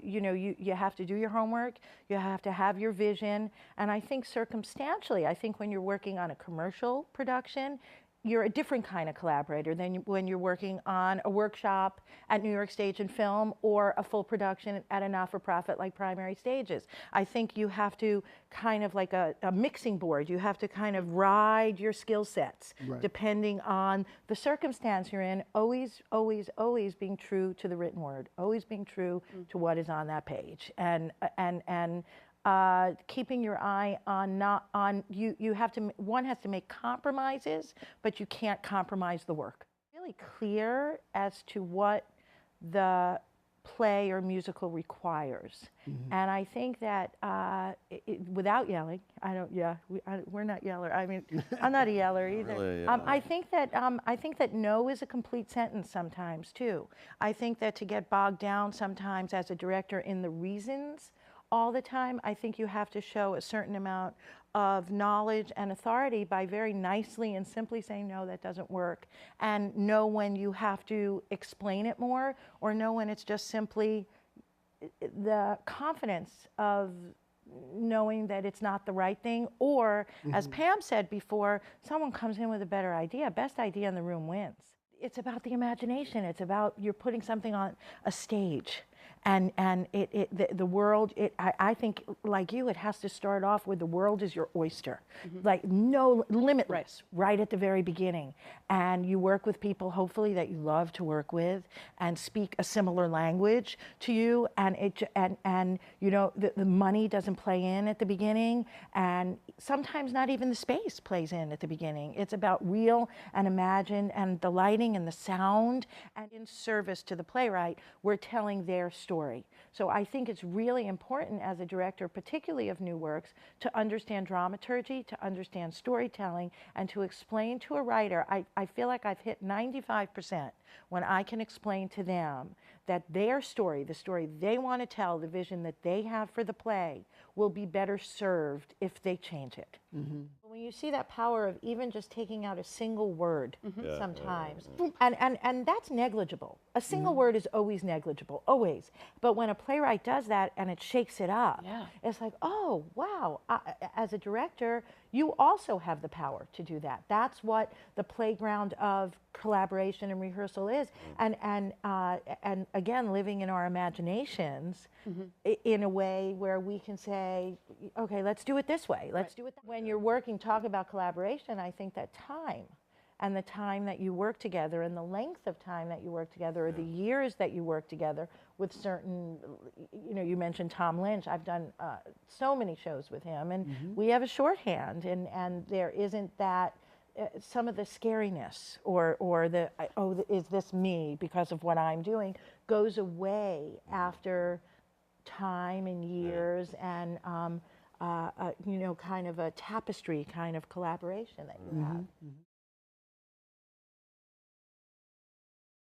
you have to do your homework, you have to have your vision, and I think circumstantially, I think when you're working on a commercial production, you're a different kind of collaborator than when you're working on a workshop at New York Stage and Film or a full production at a not-for-profit like Primary Stages. I think you have to kind of like a mixing board, you have to kind of ride your skill sets depending on the circumstance you're in, always, always, always being true to the written word, always being true to what is on that page. And keeping your eye on you have to, one has to make compromises, but you can't compromise the work. Really clear as to what the play or musical requires. And I think that without yelling, we're not yeller. I mean, I'm not a yeller either. Really, I think that no is a complete sentence sometimes too. I think that to get bogged down sometimes as a director in the reasons all the time, I think you have to show a certain amount of knowledge and authority by very nicely and simply saying, no, that doesn't work, and know when you have to explain it more, or know when it's just simply the confidence of knowing that it's not the right thing, or as Pam said before, someone comes in with a better idea. Best idea in the room wins. It's about the imagination. It's about you're putting something on a stage. And the world, I think, like you, it has to start off with the world is your oyster. Like no, limitless, right at the very beginning. And you work with people, hopefully, that you love to work with and speak a similar language to you. And you know, the money doesn't play in at the beginning. And sometimes not even the space plays in at the beginning. It's about real and imagined, and the lighting and the sound. And in service to the playwright, we're telling their story. So I think it's really important as a director, particularly of new works, to understand dramaturgy, to understand storytelling, and to explain to a writer. I feel like I've hit 95% when I can explain to them that their story, the story they want to tell, the vision that they have for the play, will be better served if they change it. When you see that power of even just taking out a single word sometimes, and that's negligible. A single word is always negligible, always. But when a playwright does that and it shakes it up, it's like, oh, wow. As a director, you also have the power to do that. That's what the playground of collaboration and rehearsal is. And again, living in our imaginations in a way where we can say, okay, let's do it this way. Let's do it. When you're working, talk about collaboration, I think that time and the time that you work together and the length of time that you work together, or the years that you work together with certain, you know, you mentioned Tom Lynch. I've done so many shows with him, and we have a shorthand, and there isn't that some of the scariness or the, is this me because of what I'm doing, goes away after time and years and you know, kind of a tapestry kind of collaboration that you have.